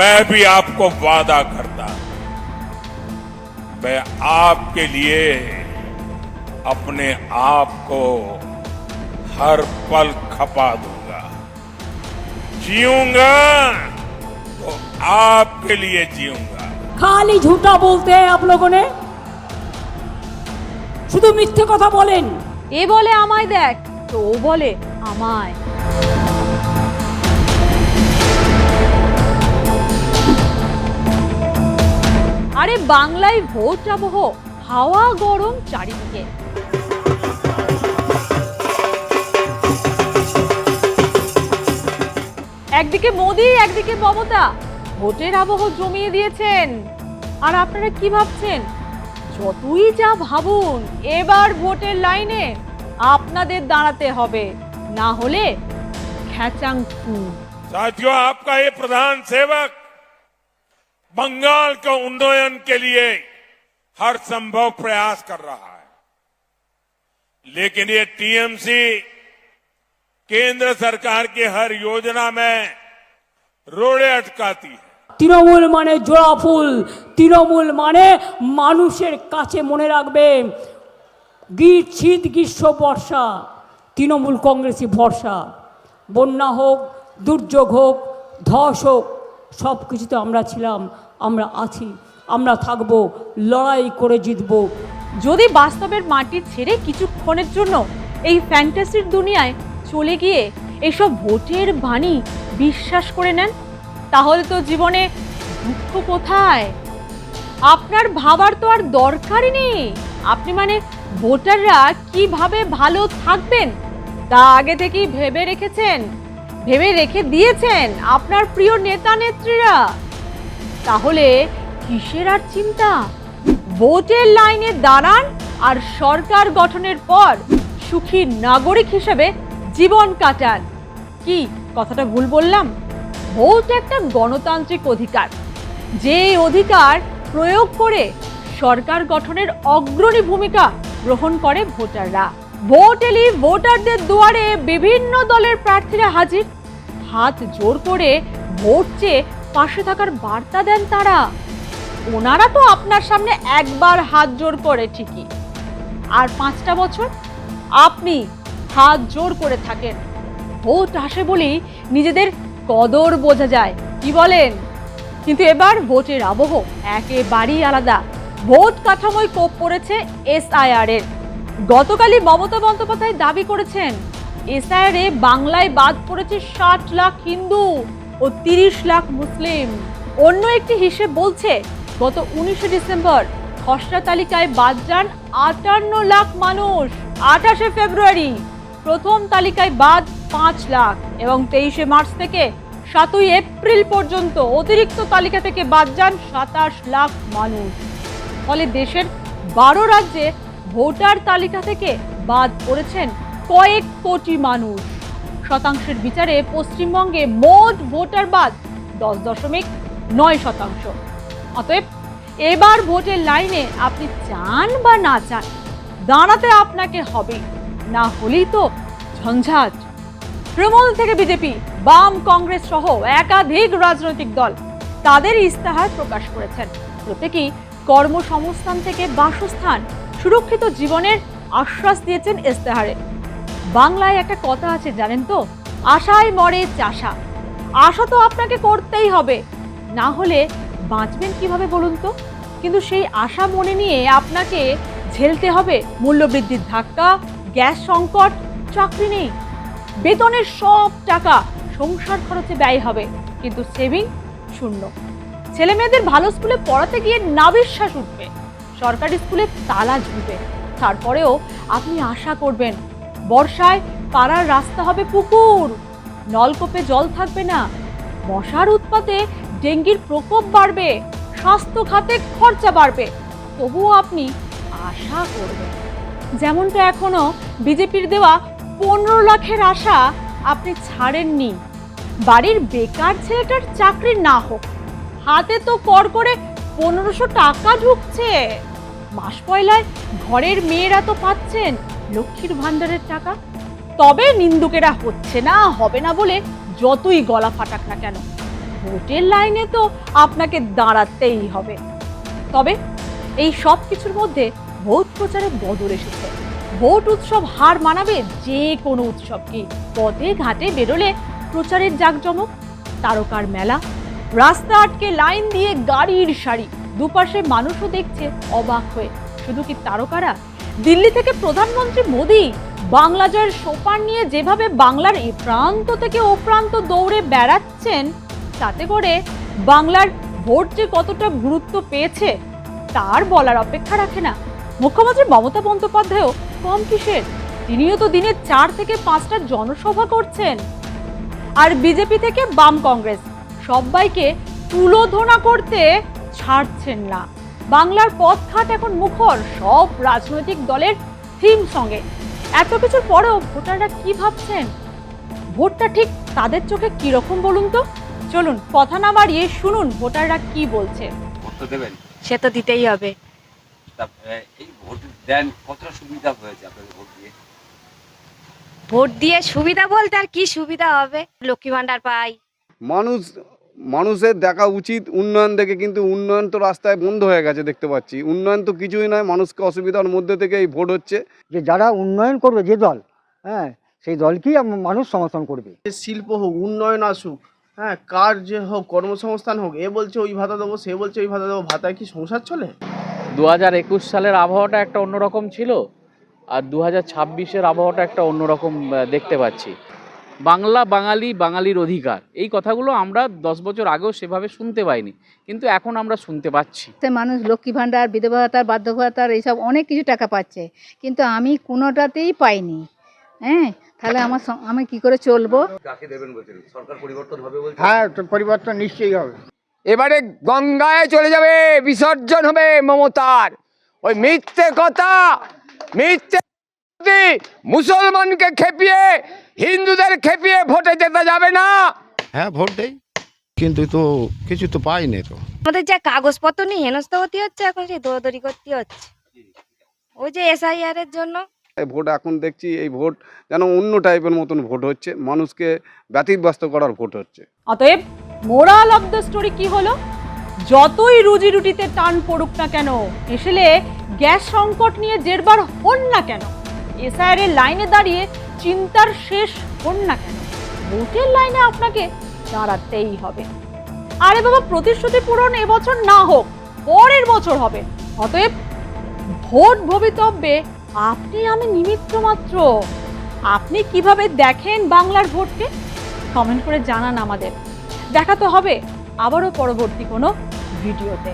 मैं भी आपको वादा करता हूं, मैं आपके लिए अपने आप को हर पल खपा दूंगा। जीऊंगा तो आपके लिए जीऊंगा। खाली झूठा बोलते हैं आप लोगों ने, শুধু মিথ্যে কথা বলেন। এ বলে আমায় দেখ, তো ও বলে আমায়। আরে বাংলায় ভোট আবহ, হাওয়া গরম চারিদিকে। একদিকে মোদি, একদিকে মমতা ভোটের আবহ জমিয়ে দিয়েছেন। আর আপনারা কি ভাবছেন? যতই যা ভাবুন, এবার ভোটের লাইনে আপনাদের দাঁড়াতে হবে, না হলে খ্যাচাং ফু। साथियों, आपका ये प्रधान सेवक बंगाल के उन्नयन के लिए हर संभव प्रयास कर रहा है, लेकिन ये टीएमसी केंद्र सरकार की हर योजना में रोड़े अटकाती है। তৃণমূল মানে জোড়া ফুল, তৃণমূল মানে মানুষের কাছে মনে রাখবে শীত গ্রীষ্ম বর্ষা তৃণমূল কংগ্রেসই ভরসা। বন্যা হোক, দুর্যোগ হোক, ধস হোক, সব কিছুতে আমরা ছিলাম, আমরা আছি, আমরা থাকবো, লড়াই করে জিতবো। যদি বাস্তবের মাটি ছেড়ে কিছুক্ষণের জন্য এই ফ্যান্টাসির দুনিয়ায় চলে গিয়ে এসব ভোটের বাণী বিশ্বাস করে নেন, তাহলে তো জীবনে দুঃখ কোথায়? আপনার ভাবার তো আর দরকারই নেই। আপনি মানে ভোটাররা কিভাবে ভালো থাকবেন তা আগে থেকেই ভেবে রেখেছেন, ভেবে রেখে দিয়েছেন আপনার প্রিয় নেতা নেত্রীরা। তাহলে কিসের আর চিন্তা? ভোটের লাইনে দাঁড়ান আর সরকার গঠনের পর সুখী নাগরিক হিসেবে জীবন কাটান। কি কথাটা ভুল বললাম? ভোট একটা গণতান্ত্রিক অধিকার, যে অধিকার প্রয়োগ করে সরকার গঠনের অগ্রণী ভূমিকা গ্রহণ করে ভোটাররা। ভোট এলি ভোটারদের দুয়ারে বিভিন্ন দলের প্রার্থীরা হাজির, হাত জোর করে ভোট চেয়ে পাশে থাকার বার্তা দেন তারা। ওনারা তো আপনার সামনে একবার হাত জোর করে ঠিকই, আর 5টা বছর আপনি হাত জোর করে থাকেন। ভোট আসে বলেই নিজেদের কদর বোঝা যায়, কি বলেন? কিন্তু এবার ভোটের আবহ একেবারেই আলাদা। ভোট কাঠামোয় কোপ পড়েছে এসআইআর এর। গতকালই মমতা বন্দ্যোপাধ্যায় দাবি করেছেন এসআইআর এ বাংলায় বাদ পড়েছে 60 লাখ হিন্দু ও 30 লাখ মুসলিম। অন্য একটি হিসেব বলছে গত 19শে ডিসেম্বর খসড়া তালিকায় বাদ যান 58 লাখ মানুষ। 28শে ফেব্রুয়ারি প্রথম তালিকায় বাদ 5 লাখ এবং 23শে মার্চ থেকে 7ই এপ্রিল পর্যন্ত অতিরিক্ত তালিকা থেকে বাদ যান 27 লাখ মানুষ। ফলে দেশের 12 রাজ্যে ভোটার তালিকা থেকে বাদ পড়েছেন কয়েক কোটি মানুষ। শতাংশের বিচারে পশ্চিমবঙ্গে মোট ভোটার বাদ 10.9%। অতএব এবার ভোটের লাইনে আপনি চান বা না চান দাঁড়াতে আপনাকে হবে, না হলেই তো ঝঞ্ঝাট। তৃণমূল থেকে বিজেপি, বাম, কংগ্রেস সহ একাধিক রাজনৈতিক দল তাদের ইস্তাহার প্রকাশ করেছেন। প্রত্যেকেই কর্মসংস্থান থেকে বাসস্থান, সুরক্ষিত জীবনের আশ্বাস দিয়েছেন ইস্তাহারে। বাংলায় একটা কথা আছে জানেন তো, আশায় মরে চাষা। আশা তো আপনাকে করতেই হবে, না হলে বাঁচবেন কিভাবে বলুন তো? কিন্তু সেই আশা মনে নিয়ে আপনাকে ঝেলতে হবে মূল্যবৃদ্ধির ধাক্কা, গ্যাস সংকট, চাকরি নেই, বেতনের সব টাকা সংসার খরচে ব্যয় হবে, কিন্তু সেভিং শূন্য। ছেলে মেয়েদের ভালো স্কুলে পড়াতে গিয়ে নাভিশ্বাস উঠবে, সরকারি স্কুলে তালা ঝুলবে। তারপরেও আপনি আশা করবেন বর্ষায় পাড়ার রাস্তা হবে পুকুর, নলকূপে জল থাকবে না, মশার উৎপাতে ডেঙ্গির প্রকোপ বাড়বে, স্বাস্থ্য খাতে খরচা বাড়বে, তবুও আপনি আশা করবেন। যেমনটা এখনো বিজেপির দেওয়া 15 লাখের আশা আপনি ছাড়েননি। বাড়ির বেকার ছেলেটার চাকরি না হোক, হাতে তো কর করে 1500 টাকা ঢুকছে। মাস পয়লায় ঘরের মেয়েরা তো পাচ্ছেন লক্ষ্মীর ভান্ডারের টাকা। তবে নিন্দুকেরা হচ্ছে না, হবে না বলে যতই গলা ফাটাক না কেন, ভোটের লাইনে তো আপনাকে দাঁড়াতেই হবে। তবে এই সব কিছুর মধ্যে ভোট প্রচারে বদল এসেছে। ভোট উৎসব হার মানাবে যে কোনো উৎসবকে। পথে ঘাটে বেরোলে প্রচারের জাঁকজমক, তারকার মেলা, রাস্তা আটকে লাইন দিয়ে গাড়ির সারি, দুপাশে মানুষও দেখছে অবাক হয়ে। শুধু কি তারকারা, দিল্লি থেকে প্রধানমন্ত্রী মোদী বাংলা জয়ের সোপান নিয়ে যেভাবে বাংলার এ প্রান্ত থেকে ও প্রান্ত দৌড়ে বেড়াচ্ছেন, তাতে করে বাংলার ভোট যে কতটা গুরুত্ব পেয়েছে তার বলার অপেক্ষা রাখে না। মুখ্যমন্ত্রী মমতা বন্দ্যোপাধ্যায়ও কম কিসের, তিনিও তো দিনে 4 থেকে 5টা জনসভা করছেন। আর বিজেপি থেকে বাম কংগ্রেস সবাইকে তুলোধনা করতে ছাড়ছেন না। বাংলার পথঘাট এখন মুখর সব রাজনৈতিক দলের থিম সঙ্গে। এত কিছুর পরেও ভোটাররা কি ভাবছেন, ভোটটা ঠিক তাদের চোখে কিরকম বলুন তো? চলুন কথা না বাড়িয়ে শুনুন ভোটাররা কি বলছে। ভোট তো দেবেন, সে তো দিতেই হবে। এই ভোট দেন, কতটা সুবিধা হয়েছে আপনাদের ভোট দিয়ে? ভোট দিয়ে সুবিধা বলতে আর কি সুবিধা হবে, লক্ষ্মী ভান্ডার পাই। মানুষের দেখা উচিত উন্নয়ন দেখে, কিন্তু উন্নয়ন তো রাস্তায় বন্ধ হয়ে গেছে দেখতে পাচ্ছি। উন্নয়ন তো কিছুই নয়, মানুষকে অসুবিধার মধ্যে থেকে এই ভোট হচ্ছে। যে যারা উন্নয়ন করবে যে দল, সেই দলকেই মানুষ সমর্থন করবে। শিল্প হোক, উন্নয়ন আসুক, কার যে হোক, কর্মসংস্থান হোক, এ বলছে ওই ভাতা দেবো, সে বলছে ওই ভাতা দেবো, ভাতায় কি সংসার চলে? 2021 সালের আবহাওয়াটা একটা অন্যরকম ছিল, আর 2026-এর আবহাওয়াটা একটা অন্যরকম দেখতে পাচ্ছি। বাংলা বাঙালি, বাঙালির অধিকার, এই কথাগুলো আমরা 10 বছর আগেও সেভাবে শুনতে পাইনি, কিন্তু এখন আমরা শুনতে পাচ্ছি। মানুষ লক্ষ্মী ভাণ্ডার, বিধবা ভাতার, বার্ধক্য ভাতার এইসব অনেক কিছু টাকা পাচ্ছে, কিন্তু আমি কোনোটাতেই পাইনি। তাহলে আমি কি করে চলবো? কাকে দেবেন বলছেন? সরকার পরিবর্তন হবে বলছেন? হ্যাঁ, পরিবর্তন নিশ্চয়ই হবে। এবারে গঙ্গায় চলে যাবে, বিসর্জন হবে মমতার। ওই মিথ্যে কথা, মিথ্যে মুসলমানকে খেপিয়ে, হিন্দুদের খেপিয়ে ভোটে যেতে যাবে না। হ্যাঁ, ভোট দেই, কিন্তু তো কিছু তো পাইনি। তো আমাদের যা কাগজপত্র নিয়ে হেনস্থা হতে হচ্ছে, এখন সেই দৌড়দৌড়ি করতে হচ্ছে ওই যে SIR এর জন্য। ভোট এখন দেখছি এই ভোট যেন অন্য টাইপের মতন ভোট হচ্ছে, মানুষকে ব্যতিব্যস্ত করার ভোট হচ্ছে। অতএব মোরাল অফ দ্য স্টোরি কি হলো? যতই রুজি রুটিতে টান পড়ুক না কেন, এসলে গ্যাস সংকট নিয়ে জেরবার হন না কেন, SIR এর লাইনে দাঁড়িয়ে চিন্তার শেষ হন না কেন, ভোটের লাইনে আপনাকে দাঁড়াতেই হবে। আরে বাবা, প্রতিশ্রুতি পূরণ এবছর না হোক, পরের বছর হবে। অতএব ভোট ভবিতব্যে আপনি আমি নিমিত্ত মাত্র। আপনি কিভাবে দেখেন বাংলার ভোটকে কমেন্ট করে জানান আমাদের। দেখা তো হবে আবারও পরবর্তী কোনো ভিডিওতে।